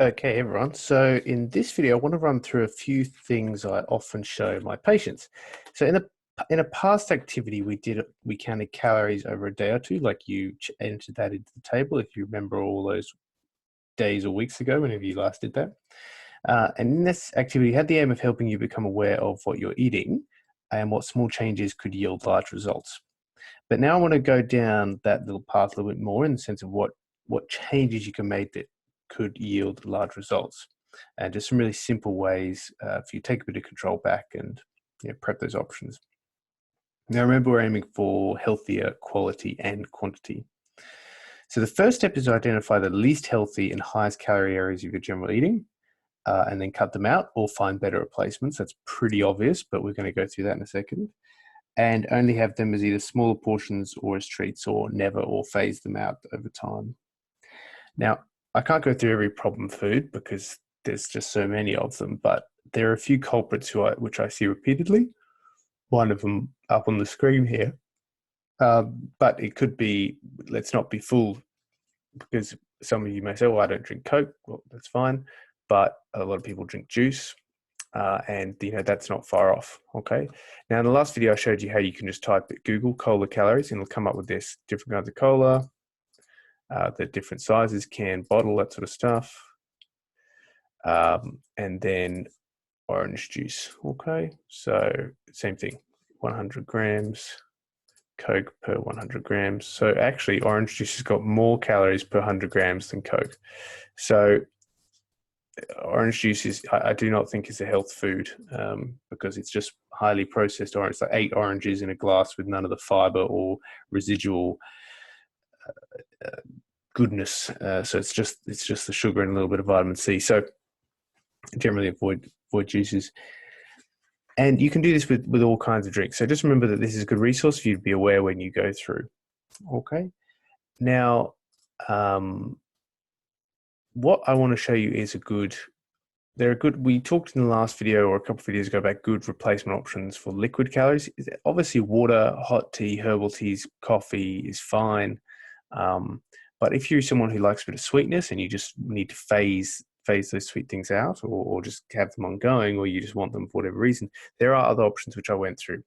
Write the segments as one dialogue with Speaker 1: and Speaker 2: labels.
Speaker 1: Okay, everyone. So in this video, I want to run through a few things I often show my patients. So in a past activity, we counted calories over a day or two, like you entered that into the table, if you remember all those days or weeks ago, whenever you last did that. And in this activity, had the aim of helping you become aware of what you're eating and what small changes could yield large results. But now I want to go down that little path a little bit more in the sense of what changes you can make that could yield large results, and just some really simple ways for you to take a bit of control back and prep those options. Now remember, we're aiming for healthier quality and quantity. So the first step is to identify the least healthy and highest calorie areas of your general eating, and then cut them out or find better replacements. That's pretty obvious, but we're going to go through that in a second. And only have them as either smaller portions or as treats, or never or phase them out over time. Now, I can't go through every problem food because there's just so many of them, but there are a few culprits which I see repeatedly. One of them up on the screen here. But it could be, let's not be fooled, because some of you may say, well, I don't drink Coke. Well, that's fine. But a lot of people drink juice. And that's not far off. Okay. Now in the last video, I showed you how you can just type at Google cola calories, and it'll come up with this different kinds of cola, the different sizes, can, bottle, that sort of stuff, and then orange juice. Okay, so same thing, 100 grams Coke per 100 grams. So actually, orange juice has got more calories per 100 grams than Coke. So orange juice I do not think is a health food, because it's just highly processed orange. It's like 8 oranges in a glass with none of the fiber or residual goodness. So it's just the sugar and a little bit of vitamin C. So generally avoid juices. And you can do this with all kinds of drinks. So just remember that this is a good resource for you to be aware when you go through. Okay. Now, what I want to show you is we talked in the last video or a couple of videos ago about good replacement options for liquid calories. Obviously, water, hot tea, herbal teas, coffee is fine. But if you're someone who likes a bit of sweetness and you just need to phase those sweet things out, or just have them ongoing, or you just want them for whatever reason, there are other options which I went through.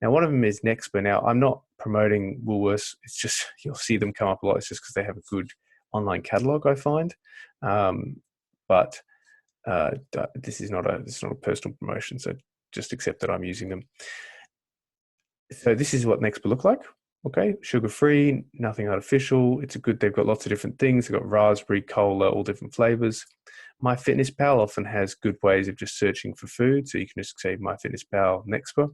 Speaker 1: Now, one of them is Nexpa. Now, I'm not promoting Woolworths. It's just, you'll see them come up a lot. It's just because they have a good online catalog, I find. But this is not a personal promotion, so just accept that I'm using them. So this is what Nexpa look like. Okay, sugar-free, nothing artificial. They've got lots of different things. They've got raspberry, cola, all different flavors. MyFitnessPal often has good ways of just searching for food. So you can just say MyFitnessPal Nexpa,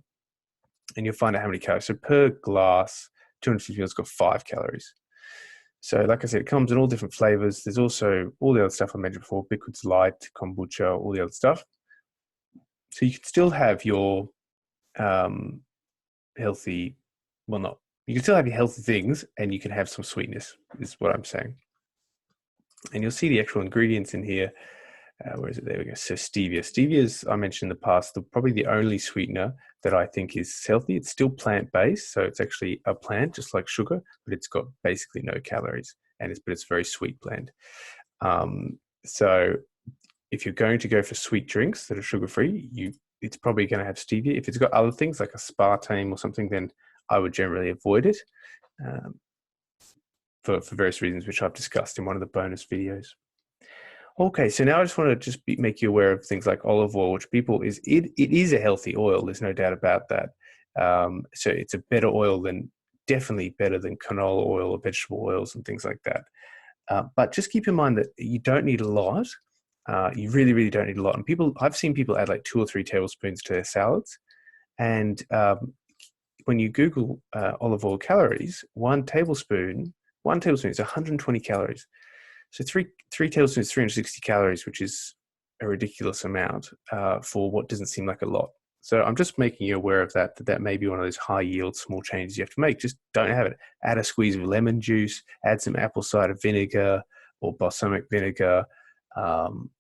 Speaker 1: and you'll find out how many calories. So per glass, 250 ml has got 5 calories. So like I said, it comes in all different flavors. There's also all the other stuff I mentioned before, Liquids Light, kombucha, all the other stuff. So you can still have your healthy, well, not, you can still have your healthy things, and you can have some sweetness, is what I'm saying. And you'll see the actual ingredients in here. Where is it? There we go. So stevia. Stevia is, I mentioned in the past, probably the only sweetener that I think is healthy. It's still plant-based, so it's actually a plant, just like sugar, but it's got basically no calories, but it's a very sweet blend. So if you're going to go for sweet drinks that are sugar-free, it's probably going to have stevia. If it's got other things like aspartame or something, then I would generally avoid it, for various reasons, which I've discussed in one of the bonus videos. Okay, so now I just want to make you aware of things like olive oil, which it is a healthy oil. There's no doubt about that. So it's a better oil definitely better than canola oil or vegetable oils and things like that. But just keep in mind that you don't need a lot. You really, really don't need a lot. And I've seen people add like 2 or 3 tablespoons to their salads. And when you Google olive oil calories, one tablespoon is 120 calories. So three tablespoons, 360 calories, which is a ridiculous amount for what doesn't seem like a lot. So I'm just making you aware of that may be one of those high yield small changes you have to make. Just don't have it. Add a squeeze of lemon juice, add some apple cider vinegar or balsamic vinegar,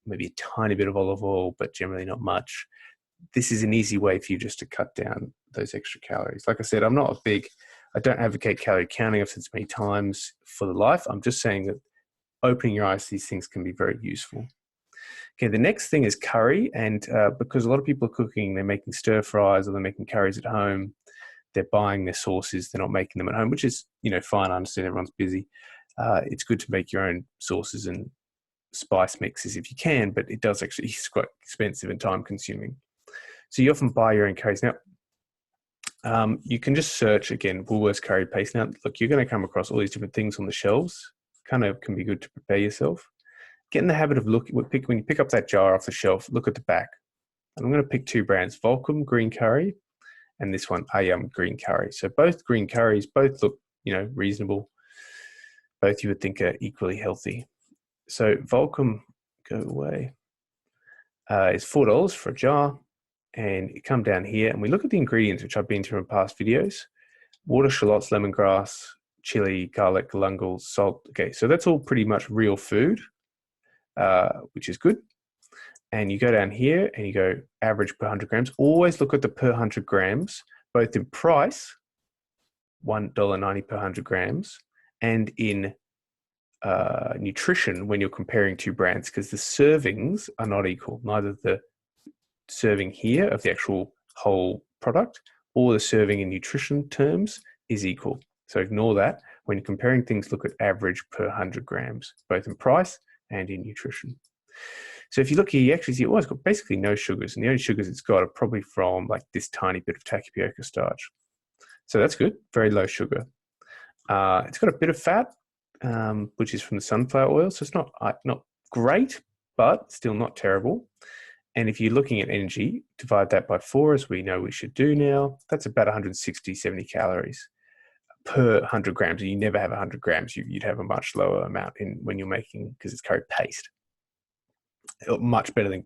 Speaker 1: maybe a tiny bit of olive oil, but generally not much. This is an easy way for you just to cut down those extra calories. Like I said, I don't advocate calorie counting. I've said this many times for the life. I'm just saying that opening your eyes to these things can be very useful. Okay, the next thing is curry, and because a lot of people are cooking, they're making stir fries or they're making curries at home. They're buying their sauces. They're not making them at home, which is, fine. I understand everyone's busy. It's good to make your own sauces and spice mixes if you can, but it's quite expensive and time consuming. So you often buy your own curries. Now, you can just search, again, Woolworths curry paste. Now, look, you're going to come across all these different things on the shelves. Kind of can be good to prepare yourself. Get in the habit of when you pick up that jar off the shelf, look at the back. And I'm going to pick two brands, Volcom green curry and this one, Ayam green curry. So both green curries, both look, reasonable. Both you would think are equally healthy. So Volcom, go away, is $4 for a jar. And you come down here and we look at the ingredients, which I've been through in past videos. Water, shallots, lemongrass, chili, garlic, galangal, salt. Okay, so that's all pretty much real food, which is good. And you go down here and you go average per 100 grams. Always look at the per 100 grams, both in price, $1.90 per 100 grams, and in nutrition when you're comparing two brands, because the servings are not equal. Neither the serving here of the actual whole product or the serving in nutrition terms is equal. So ignore that. When you're comparing things, look at average per 100 grams, both in price and in nutrition. So if you look here, you actually see, it's got basically no sugars. And the only sugars it's got are probably from like this tiny bit of tapioca starch. So that's good, very low sugar. It's got a bit of fat, which is from the sunflower oil. So it's not great, but still not terrible. And if you're looking at energy, divide that by 4, as we know we should do now. That's about 160, 70 calories per 100 grams. And you never have 100 grams. You'd have a much lower amount when you're making, because it's curry paste. Much better than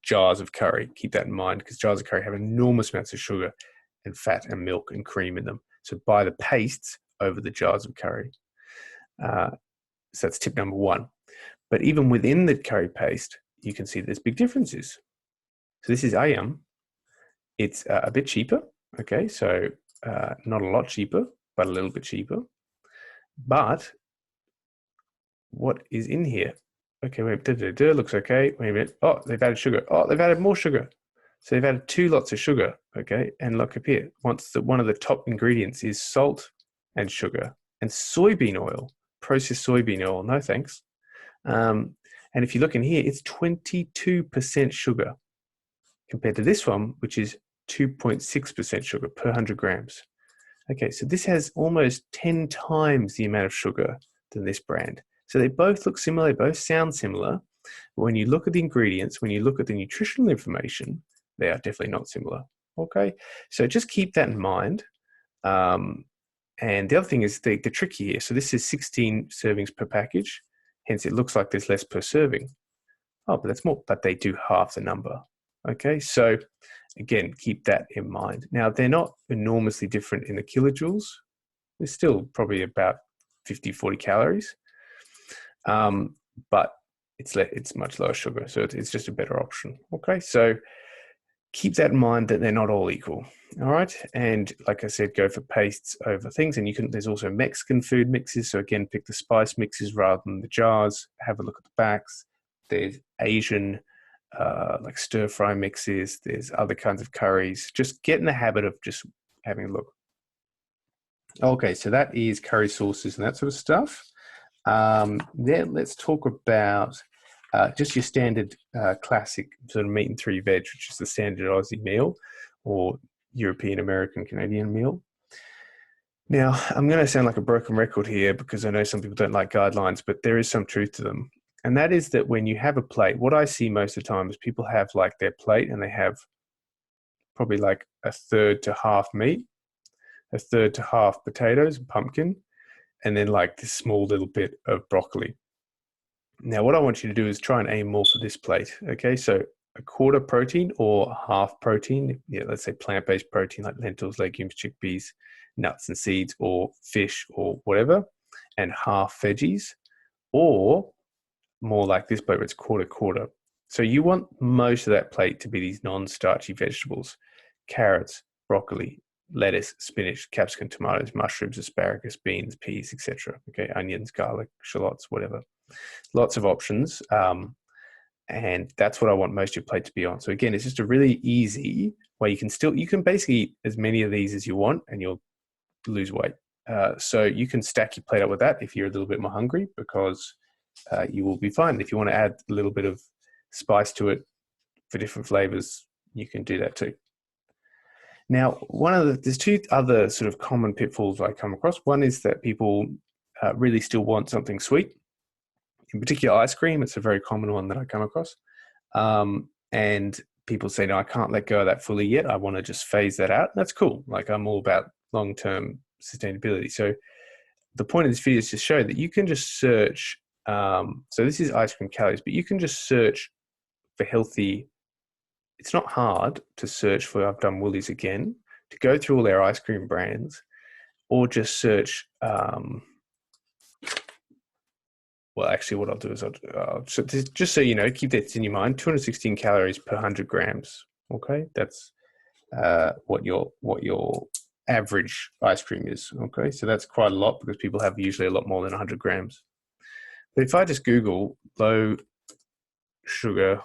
Speaker 1: jars of curry. Keep that in mind, because jars of curry have enormous amounts of sugar and fat and milk and cream in them. So buy the pastes over the jars of curry. So that's tip number 1. But even within the curry paste, you can see there's big differences. So this is Ayam. It's a bit cheaper. Okay, so not a lot cheaper, but a little bit cheaper. But what is in here? Okay, wait, looks okay. Wait a minute. Oh, they've added sugar. Oh, they've added more sugar. So they've added 2 lots of sugar. Okay, and look up here. One of the top ingredients is salt and sugar and soybean oil, processed soybean oil. No thanks. And if you look in here, it's 22% sugar compared to this one, which is 2.6% sugar per 100 grams. Okay, so this has almost 10 times the amount of sugar than this brand. So they both look similar, they both sound similar. But when you look at the ingredients, when you look at the nutritional information, they are definitely not similar. Okay, so just keep that in mind. And the other thing is the trick here. So this is 16 servings per package. Hence, it looks like there's less per serving. Oh, but that's more, but they do half the number. Okay, so again, keep that in mind. Now, they're not enormously different in the kilojoules. They're still probably about 50, 40 calories. But it's much lower sugar, so it's just a better option. Okay, so keep that in mind that they're not all equal. All right, and like I said, go for pastes over things. And there's also Mexican food mixes. So again, pick the spice mixes rather than the jars. Have a look at the backs. There's Asian, like stir fry mixes. There's other kinds of curries. Just get in the habit of just having a look. Okay, so that is curry sauces and that sort of stuff. Then let's talk about just your standard classic sort of meat and 3 veg, which is the standard Aussie meal or European, American, Canadian meal. Now, I'm going to sound like a broken record here because I know some people don't like guidelines, but there is some truth to them. And that is that when you have a plate, what I see most of the time is people have like their plate and they have probably like a third to half meat, a third to half potatoes, pumpkin, and then like this small little bit of broccoli. Now, what I want you to do is try and aim more for this plate. Okay, so a quarter protein or half protein, let's say plant-based protein like lentils, legumes, chickpeas, nuts and seeds, or fish or whatever, and half veggies, or more like this plate where it's quarter. So you want most of that plate to be these non-starchy vegetables: carrots, broccoli, lettuce, spinach, capsicum, tomatoes, mushrooms, asparagus, beans, peas, etc. Okay, onions, garlic, shallots, whatever. Lots of options. And that's what I want most of your plate to be on. So again, it's just a really easy way. You can basically eat as many of these as you want and you'll lose weight. So you can stack your plate up with that if you're a little bit more hungry, because you will be fine. If you want to add a little bit of spice to it for different flavors, you can do that too. Now, there's two other sort of common pitfalls I come across. One is that people really still want something sweet. In particular, ice cream. It's a very common one that I come across. And people say, no, I can't let go of that fully yet. I want to just phase that out. That's cool. Like, I'm all about long-term sustainability. So the point of this video is to show that you can just search. So this is ice cream calories, but you can just search for healthy. It's not hard to search for, I've done Woolies again, to go through all their ice cream brands, or just search. Well, actually, what I'll do is just so you know, keep that in your mind, 216 calories per 100 grams. Okay, that's what your average ice cream is. Okay, so that's quite a lot because people have usually a lot more than 100 grams. But if I just Google low sugar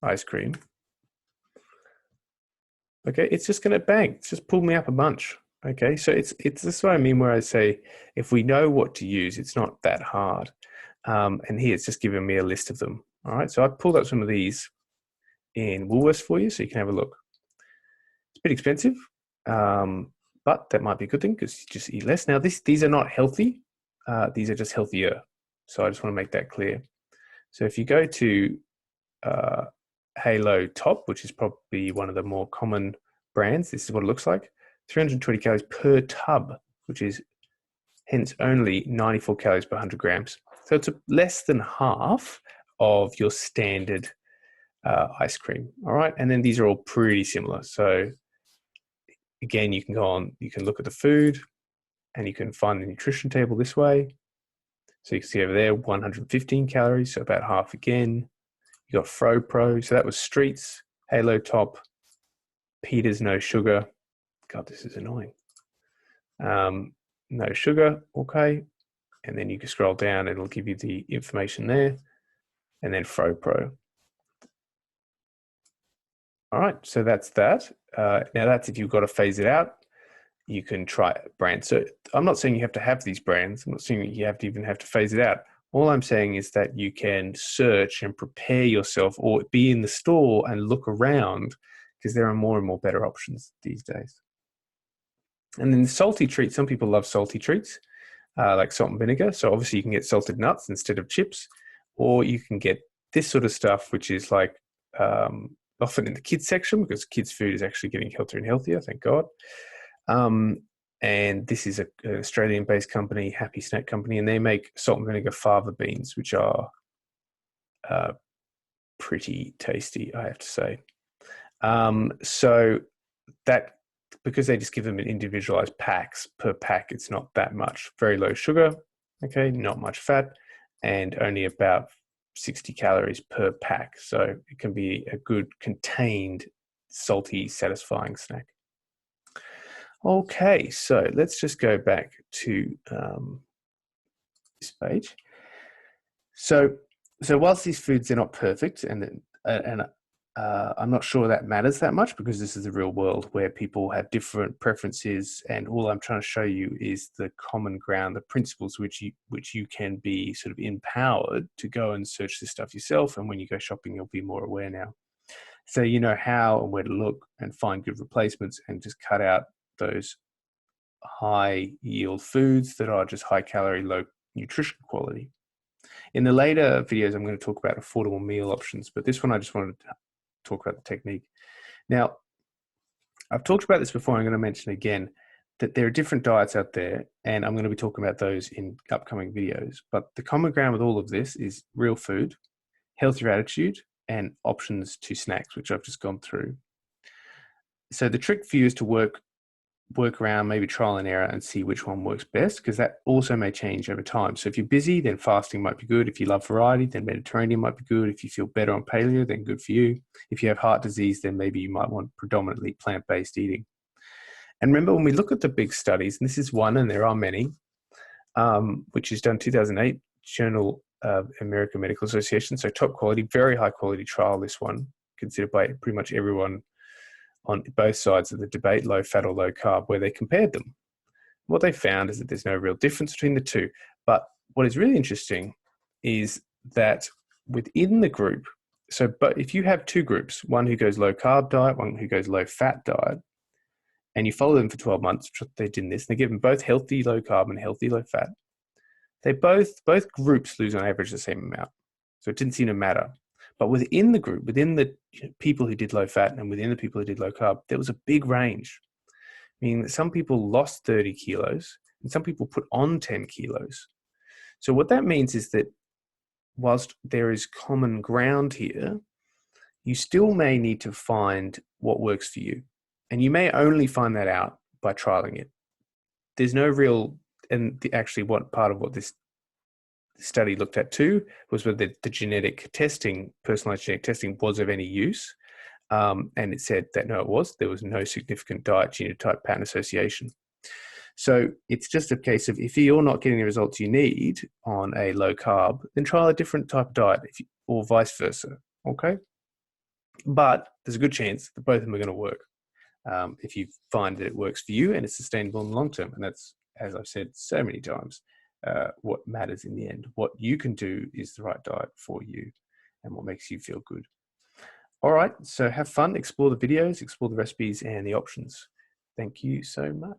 Speaker 1: ice cream, okay, it's just going to bang. It's just pulled me up a bunch. Okay, so it's this is what I mean where I say if we know what to use, it's not that hard. And here it's just giving me a list of them. All right, so I've pulled up some of these in Woolworths for you so you can have a look. It's a bit expensive, but that might be a good thing because you just eat less. Now, these are not healthy. These are just healthier. So I just want to make that clear. So if you go to Halo Top, which is probably one of the more common brands, this is what it looks like. 320 calories per tub, which is hence only 94 calories per 100 grams. So it's less than half of your standard ice cream. All right. And then these are all pretty similar. So again, you can go on, you can look at the food and you can find the nutrition table this way. So you can see over there, 115 calories, so about half again. You got Fro Pro, so that was Streets, Halo Top, Peter's No Sugar. God, this is annoying. No sugar, okay. And then you can scroll down and it'll give you the information there. And then Fro Pro. All right, so that's that. Now that's if you've got to phase it out, you can try a brand. So I'm not saying you have to have these brands. I'm not saying you have to phase it out. All I'm saying is that you can search and prepare yourself or be in the store and look around because there are more and more better options these days. And then the salty treats, some people love salty treats like salt and vinegar. So obviously you can get salted nuts instead of chips, or you can get this sort of stuff, which is like often in the kids section because kids food is actually getting healthier and healthier, thank God. And this is an Australian-based company, Happy Snack Company, and they make salt and vinegar fava beans, which are pretty tasty, I have to say. So that, because they just give them an individualized packs per pack, it's not that much. Very low sugar, okay, not much fat, and only about 60 calories per pack. So it can be a good contained, salty, satisfying snack. Okay, so let's just go back to this page. So whilst these foods are not perfect, and I'm not sure that matters that much because this is the real world where people have different preferences, and all I'm trying to show you is the common ground, the principles which you can be sort of empowered to go and search this stuff yourself. And when you go shopping, you'll be more aware now. So you know how and where to look and find good replacements and just cut out those high yield foods that are just high calorie, low nutrition quality. In the later videos, I'm going to talk about affordable meal options, but this one I just wanted to talk about the technique. Now, I've talked about this before. I'm going to mention again that there are different diets out there, and I'm going to be talking about those in upcoming videos. But the common ground with all of this is real food, healthier attitude, and options to snacks, which I've just gone through. So the trick for you is to work around, maybe trial and error, and see which one works best, because that also may change over time. So if you're busy, then fasting might be good. If you love variety, then Mediterranean might be good. If you feel better on paleo, then good for you. If you have heart disease, then maybe you might want predominantly plant-based eating. And remember, when we look at the big studies, and this is one, and there are many, which is done 2008, Journal American Medical Association. So top quality, very high quality trial, this one, considered by pretty much everyone on both sides of the debate, low fat or low carb, where they compared them. What they found is that there's no real difference between the two. But what is really interesting is that within the group, but if you have two groups, one who goes low carb diet, one who goes low fat diet, and you follow them for 12 months, they did this, they give them both healthy low carb and healthy low fat, they both groups lose on average the same amount. So it didn't seem to matter. But within the group, within the people who did low fat and within the people who did low carb, there was a big range, meaning that some people lost 30 kilos and some people put on 10 kilos. So what that means is that whilst there is common ground here, you still may need to find what works for you. And you may only find that out by trialing it. There's no real, and actually what part of what this study looked at too was whether the genetic testing, personalized genetic testing, was of any use. And it said that no, there was no significant diet genotype pattern association. So it's just a case of, if you're not getting the results you need on a low carb, then try a different type of diet, or vice versa, okay? But there's a good chance that both of them are going to work if you find that it works for you and it's sustainable in the long term. And that's, as I've said so many times, what matters in the end. What you can do is the right diet for you and what makes you feel good. All right, so have fun, explore the videos, explore the recipes and the options. Thank you so much.